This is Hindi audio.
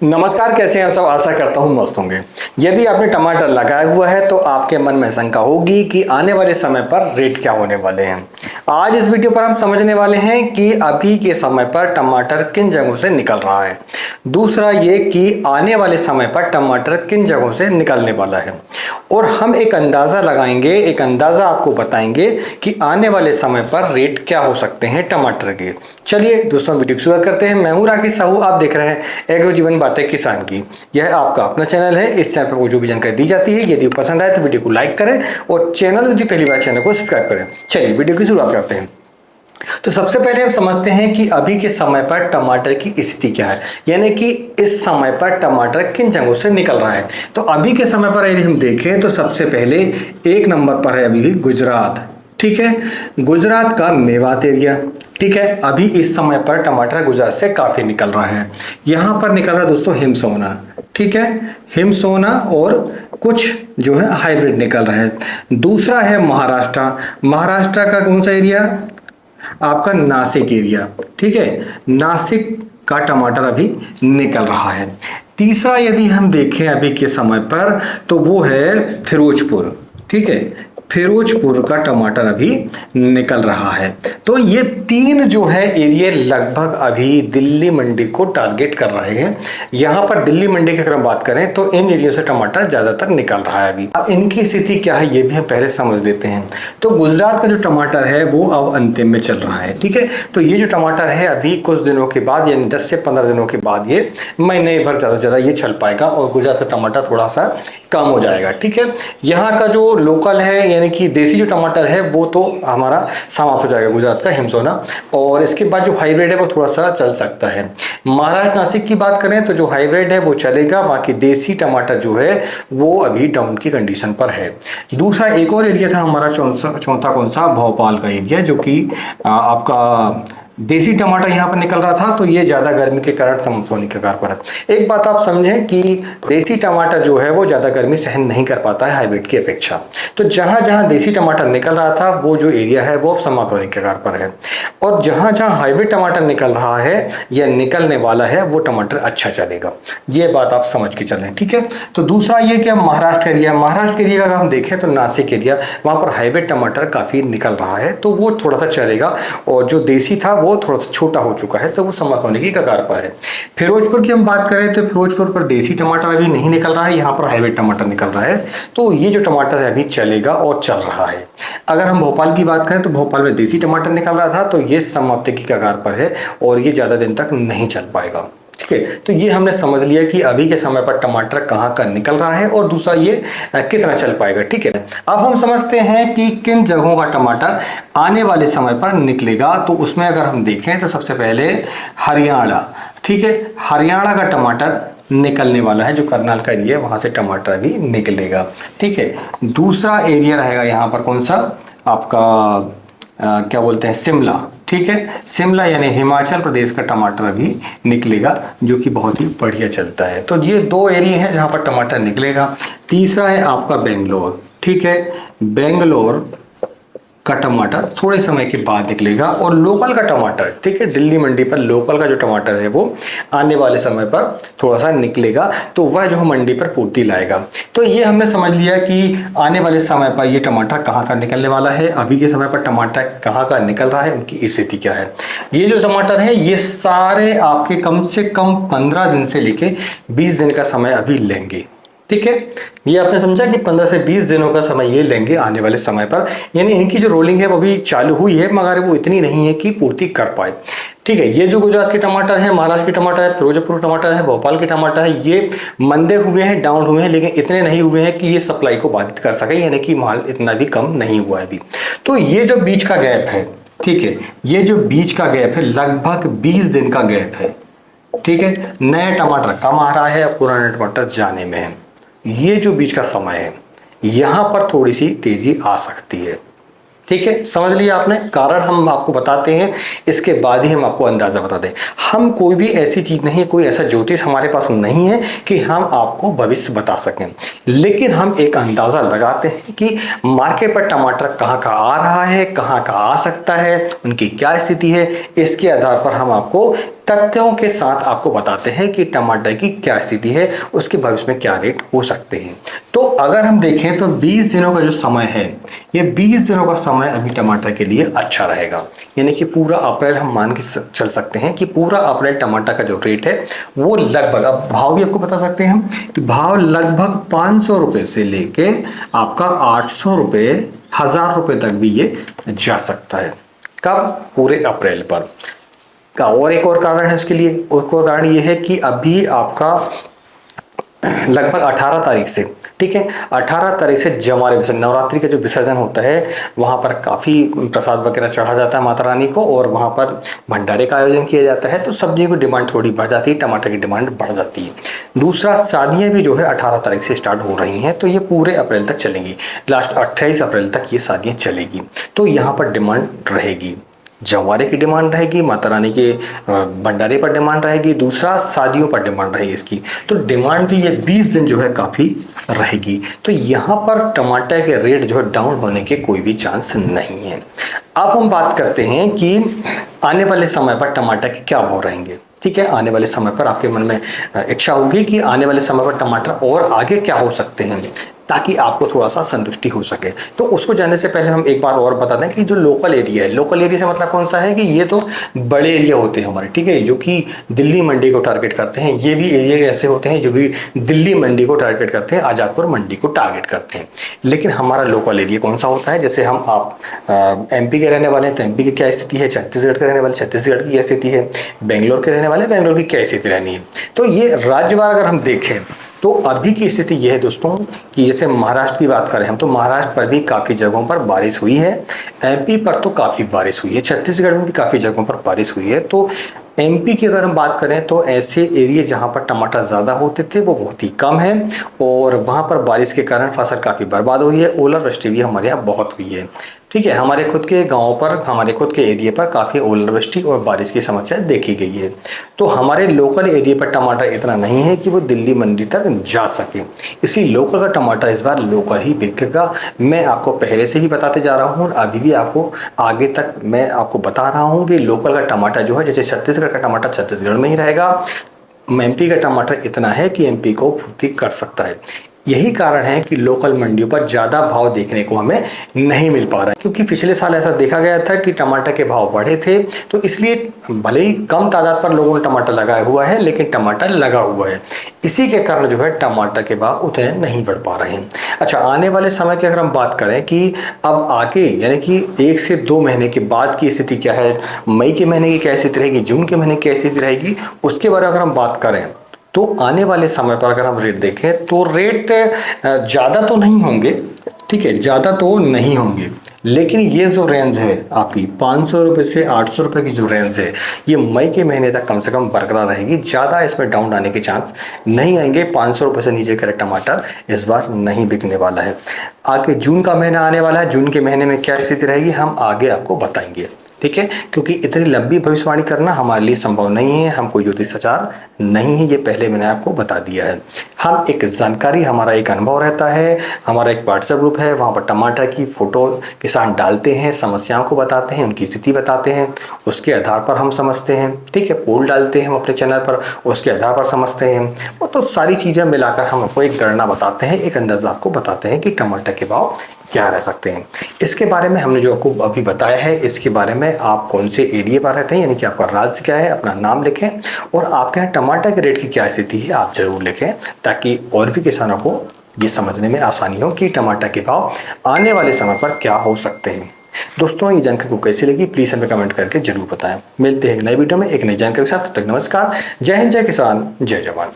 नमस्कार, कैसे हैं सब। आशा करता हूँ मस्त होंगे। यदि आपने टमाटर लगाया हुआ है तो आपके मन में शंका होगी कि आने वाले समय पर रेट क्या होने वाले हैं। आज इस वीडियो पर हम समझने वाले हैं कि अभी के समय पर टमाटर किन जगहों से निकल रहा है। दूसरा ये कि आने वाले समय पर टमाटर किन जगहों से निकलने वाला है, और हम एक अंदाज़ा लगाएंगे, एक अंदाज़ा आपको बताएंगे कि आने वाले समय पर रेट क्या हो सकते हैं टमाटर के। चलिए दोस्तों, वीडियो की शुरुआत करते हैं। मैं हूं राकेश साहू, आप देख रहे हैं एग्रो जीवन बातें किसान की। यह आपका अपना चैनल है। इस चैनल पर जो भी जानकारी दी जाती है, यदि पसंद आए तो वीडियो को लाइक करें और चैनल यदि पहली बार चैनल को सब्सक्राइब करें। चलिए वीडियो की शुरुआत करते हैं। तो सबसे पहले हम समझते हैं कि अभी के समय पर टमाटर की स्थिति क्या है, यानी कि इस समय पर टमाटर किन जगहों से निकल रहा है। तो अभी के समय पर यदि हम देखें तो सबसे पहले एक नंबर पर है अभी भी गुजरात। ठीक है, गुजरात का मेवात एरिया। ठीक है, अभी इस समय पर टमाटर गुजरात से काफी निकल रहा है। यहां पर निकल रहा है दोस्तों हिमसोना। ठीक है, हिमसोना और कुछ जो है हाइब्रिड निकल रहा है। दूसरा है महाराष्ट्र। महाराष्ट्र का कौन सा एरिया? आपका नासिक एरिया। ठीक है, नासिक का टमाटर अभी निकल रहा है। तीसरा यदि हम देखें अभी के समय पर तो वो है फिरोजपुर। ठीक है, फिरोजपुर का टमाटर अभी निकल रहा है। तो ये तीन जो है एरिया लगभग अभी दिल्ली मंडी को टारगेट कर रहे हैं। यहां पर दिल्ली मंडी की अगर हम बात करें तो इन एरिया से टमाटर ज्यादातर निकल रहा है अभी। अब इनकी स्थिति क्या है ये भी हम पहले समझ लेते हैं। तो गुजरात का जो टमाटर है वो अब अंतिम में चल रहा है। ठीक है, तो ये जो टमाटर है अभी कुछ दिनों के बाद, यानी 10 से 15 दिनों के बाद, ये महीने भर ज्यादा से ज्यादा ये चल पाएगा और गुजरात का टमाटर थोड़ा सा कम हो जाएगा। ठीक है, यहाँ का जो लोकल है यानी कि देसी जो टमाटर है वो तो हमारा समाप्त हो जाएगा, गुजरात का हिमसोना। और इसके बाद जो हाइब्रिड है वो थोड़ा सा चल सकता है। महाराष्ट्र नासिक की बात करें तो जो हाइब्रिड है वो चलेगा, बाकी देसी टमाटर जो है वो अभी डाउन की कंडीशन पर है। दूसरा एक और एरिया था हमारा चौथा कौन सा? भोपाल का एरिया, जो कि आपका देसी टमाटर यहाँ पर निकल रहा था। तो ये ज्यादा गर्मी के कारण समाप्त होने के कारण पर है। एक बात आप समझें कि देसी टमाटर जो है वो ज्यादा गर्मी सहन नहीं कर पाता है हाइब्रिड की अपेक्षा। तो जहां जहां देसी टमाटर निकल रहा था वो जो एरिया है वो समाप्त होने के कारण पर है, और जहां जहां हाइब्रिड टमाटर निकल रहा है या निकलने वाला है वो टमाटर अच्छा चलेगा। ये बात आप समझ के चलें। ठीक है, तो दूसरा ये कि महाराष्ट्र एरिया का अगर हम देखें तो नासिक एरिया, वहां पर हाइब्रिड टमाटर काफी निकल रहा है तो वो थोड़ा सा चलेगा, और जो देसी था वो थोड़ा सा छोटा हो चुका है तो वो समाप्त होने की कगार पर है। फिरोजपुर की हम बात करें तो फिरोजपुर पर देसी टमाटर अभी नहीं निकल रहा है, यहाँ पर हाइब्रिड टमाटर निकल रहा है। तो ये जो टमाटर है अभी चलेगा और चल रहा है। अगर हम भोपाल की बात करें तो भोपाल में देसी टमाटर निकल रहा था तो ये समाप्ति की कगार पर है और ये ज्यादा दिन तक नहीं चल पाएगा। ठीक है, तो ये हमने समझ लिया कि अभी के समय पर टमाटर कहाँ का निकल रहा है और दूसरा ये कितना चल पाएगा। ठीक है, अब हम समझते हैं कि किन जगहों का टमाटर आने वाले समय पर निकलेगा। तो उसमें अगर हम देखें तो सबसे पहले हरियाणा। ठीक है, हरियाणा का टमाटर निकलने वाला है, जो करनाल का एरिया है वहां से टमाटर भी निकलेगा। ठीक है, दूसरा एरिया रहेगा यहाँ पर कौन सा? आपका क्या बोलते हैं, शिमला। ठीक है, शिमला यानी हिमाचल प्रदेश का टमाटर अभी निकलेगा, जो कि बहुत ही बढ़िया चलता है। तो ये दो एरिया हैं जहां पर टमाटर निकलेगा। तीसरा है आपका बेंगलोर। ठीक है, बेंगलोर का टमाटर थोड़े समय के बाद निकलेगा। और लोकल का टमाटर, ठीक है, दिल्ली मंडी पर लोकल का जो टमाटर है वो आने वाले समय पर थोड़ा सा निकलेगा, तो वह जो मंडी पर पूर्ति लाएगा। तो ये हमने समझ लिया कि आने वाले समय पर ये टमाटर कहाँ का निकलने वाला है, अभी के समय पर टमाटर कहाँ का निकल रहा है, उनकी स्थिति क्या है। ये जो टमाटर है ये सारे आपके कम से कम 15 दिन से लेके 20 दिन का समय अभी लेंगे। ठीक है, ये आपने समझा कि 15 से 20 दिनों का समय ये लेंगे आने वाले समय पर। यानी इनकी जो रोलिंग है वो अभी चालू हुई है, मगर वो इतनी नहीं है कि पूर्ति कर पाए। ठीक है, ये जो गुजरात के टमाटर है, महाराष्ट्र के टमाटर है, फिरोजपुर टमाटर है, भोपाल के टमाटर है, ये मंदे हुए हैं, डाउन हुए हैं, लेकिन इतने नहीं हुए हैं कि ये सप्लाई को बाधित कर सके, यानी कि माल इतना भी कम नहीं हुआ है अभी। तो ये जो बीच का गैप है, ठीक है, ये जो बीच का गैप है लगभग 20 दिन का गैप है। ठीक है, नया टमाटर कम आ रहा है, पुराना टमाटर जाने में है। ये जो बीच का समय है यहां पर थोड़ी सी तेजी आ सकती है। ठीक है, समझ लिया आपने। कारण हम आपको बताते हैं, इसके बाद ही हम आपको अंदाजा बता दें। हम कोई भी ऐसी चीज नहीं है, कोई ऐसा ज्योतिष हमारे पास नहीं है कि हम आपको भविष्य बता सकें, लेकिन हम एक अंदाजा लगाते हैं कि मार्केट पर टमाटर कहाँ का आ रहा है, कहाँ का आ सकता है, उनकी क्या स्थिति है। इसके आधार पर हम आपको तथ्यों के साथ आपको बताते हैं कि टमाटर की क्या स्थिति है, उसके भविष्य में क्या रेट हो सकते हैं। तो अगर हम देखें तो 20 दिनों का जो समय है, ये 20 दिनों का समय अभी टमाटर के लिए अच्छा रहेगा। यानी कि पूरा अप्रैल हम मान के चल सकते हैं कि पूरा अप्रैल टमाटर का जो रेट है वो लगभग, अब भाव भी आपको बता सकते हैं हम कि भाव लगभग 500 रुपए से लेके आपका 800 रुपए, 1000 रुपए तक भी ये जा सकता है। कब? पूरे अप्रैल पर। और एक और कारण है उसके लिए, एक और कारण ये है कि अभी आपका लगभग 18 तारीख से, ठीक है, 18 तारीख से जमारे विसर्जन, नवरात्रि का जो विसर्जन होता है वहां पर काफी प्रसाद वगैरह चढ़ा जाता है माता रानी को, और वहां पर भंडारे का आयोजन किया जाता है, तो सब्जियों की डिमांड थोड़ी बढ़ जाती है, टमाटर की डिमांड बढ़ जाती है। दूसरा, शादियां भी जो है 18 तारीख से स्टार्ट हो रही हैं, तो ये पूरे अप्रैल तक चलेंगी, लास्ट 28 अप्रैल तक ये शादियां चलेगी, तो यहाँ पर डिमांड रहेगी, जवारे की डिमांड रहेगी, माता रानी के भंडारे पर डिमांड रहेगी, दूसरा शादियों पर डिमांड रहेगी इसकी, तो डिमांड भी ये 20 दिन जो है काफ़ी रहेगी। तो यहाँ पर टमाटर के रेट जो है डाउन होने के कोई भी चांस नहीं है। अब हम बात करते हैं कि आने वाले समय पर टमाटर के क्या भाव रहेंगे। ठीक है, आने वाले समय पर आपके मन में इच्छा होगी कि आने वाले समय पर टमाटर और आगे क्या हो सकते हैं, ताकि आपको थोड़ा सा संतुष्टि हो सके। तो उसको जानने से पहले हम एक बार और बता दें कि जो लोकल एरिया है, लोकल एरिया से मतलब कौन सा है कि ये तो बड़े एरिया होते हैं हमारे, ठीक है, जो कि दिल्ली मंडी को टारगेट करते हैं। ये भी एरिया ऐसे होते हैं जो भी दिल्ली मंडी को टारगेट करते हैं, आजादपुर मंडी को टारगेट करते हैं। लेकिन हमारा लोकल एरिया कौन सा होता है, जैसे हम आप एमपी के रहने वाले हैं तो एमपी की क्या स्थिति है, छत्तीसगढ़ के रहने वाले छत्तीसगढ़ की क्या स्थिति है, बेंगलोर के रहने वाले बेंगलोर की क्या स्थिति रहनी है। तो ये राज्यवार अगर हम देखें तो अभी की स्थिति यह है दोस्तों कि जैसे महाराष्ट्र की बात करें हम, तो महाराष्ट्र पर भी काफ़ी जगहों पर बारिश हुई है, एमपी पर तो काफ़ी बारिश हुई है, छत्तीसगढ़ में भी काफ़ी जगहों पर बारिश हुई है। तो एमपी की अगर हम बात करें तो ऐसे एरिया जहां पर टमाटर ज़्यादा होते थे वो बहुत ही कम है, और वहां पर बारिश के कारण फसल काफ़ी बर्बाद हुई है, ओलावृष्टि भी हमारे यहाँ बहुत हुई है। ठीक है, हमारे खुद के गाँव पर, हमारे खुद के एरिया पर काफ़ी ओलावृष्टि और बारिश की समस्या देखी गई है। तो हमारे लोकल एरिया पर टमाटर इतना नहीं है कि वो दिल्ली मंडी तक जा सके, इसलिए लोकल का टमाटर इस बार लोकल ही बिकेगा। मैं आपको पहले से ही बताते जा रहा हूँ और अभी भी आपको आगे तक मैं आपको बता रहा हूँ कि लोकल का टमाटर जो है, जैसे छत्तीसगढ़ का टमाटर छत्तीसगढ़ में ही रहेगा, एमपी का टमाटर इतना है कि एमपी को पूर्ति कर सकता है। यही कारण है कि लोकल मंडियों पर ज़्यादा भाव देखने को हमें नहीं मिल पा रहा है, क्योंकि पिछले साल ऐसा देखा गया था कि टमाटर के भाव बढ़े थे, तो इसलिए भले ही कम तादाद पर लोगों ने टमाटर लगाया हुआ है, लेकिन टमाटर लगा हुआ है, इसी के कारण जो है टमाटर के भाव उतने नहीं बढ़ पा रहे हैं। अच्छा, आने वाले समय की अगर हम बात करें कि अब आगे यानी कि 1 से 2 महीने के बाद की स्थिति क्या है, मई के महीने की क्या स्थिति रहेगी, जून के महीने की क्या स्थिति रहेगी, उसके बारे में अगर हम बात करें तो आने वाले समय पर अगर हम रेट देखें तो रेट ज़्यादा तो नहीं होंगे, ठीक है, ज़्यादा तो नहीं होंगे, लेकिन ये जो रेंज है आपकी 500 रुपये से 800 रुपये की जो रेंज है, ये मई के महीने तक कम से कम बरकरार रहेगी। ज़्यादा इसमें डाउन आने के चांस नहीं आएंगे। 500 रुपये से नीचे का टमाटर इस बार नहीं बिकने वाला है। आगे जून का महीना आने वाला है, जून के महीने में क्या स्थिति रहेगी हम आगे आपको बताएंगे, ठीक है, क्योंकि इतनी लंबी भविष्यवाणी करना हमारे लिए संभव नहीं है, हम कोई ज्योतिषाचार नहीं है, ये पहले मैंने आपको बता दिया है। हम एक जानकारी, हमारा एक अनुभव रहता है, हमारा एक व्हाट्सएप ग्रुप है, वहाँ पर टमाटर की फोटो किसान डालते हैं, समस्याओं को बताते हैं, उनकी स्थिति बताते हैं, उसके आधार पर हम समझते हैं, ठीक है, पोल डालते हैं हम अपने चैनल पर, उसके आधार पर समझते हैं, वो तो सारी चीज़ें मिलाकर हम आपको एक गणना बताते हैं, एक अंदाजा आपको बताते हैं कि टमाटर के भाव क्या रह सकते हैं। इसके बारे में हमने जो आपको अभी बताया है, इसके बारे में आप कौन से एरिया पर रहते हैं, यानी कि आपका राज्य क्या है, अपना नाम लिखें, और आपके यहाँ टमाटर के रेट की क्या स्थिति है आप जरूर लिखें, ताकि और भी किसानों को ये समझने में आसानी हो कि टमाटर के भाव आने वाले समय पर क्या हो सकते हैं। दोस्तों, ये जानकारी को कैसी लगी प्लीज हमें कमेंट करके जरूर बताएं। मिलते हैं एक नई वीडियो में एक नई जानकारी के साथ। तब तक नमस्कार, जय हिंद, जय किसान, जय जवान।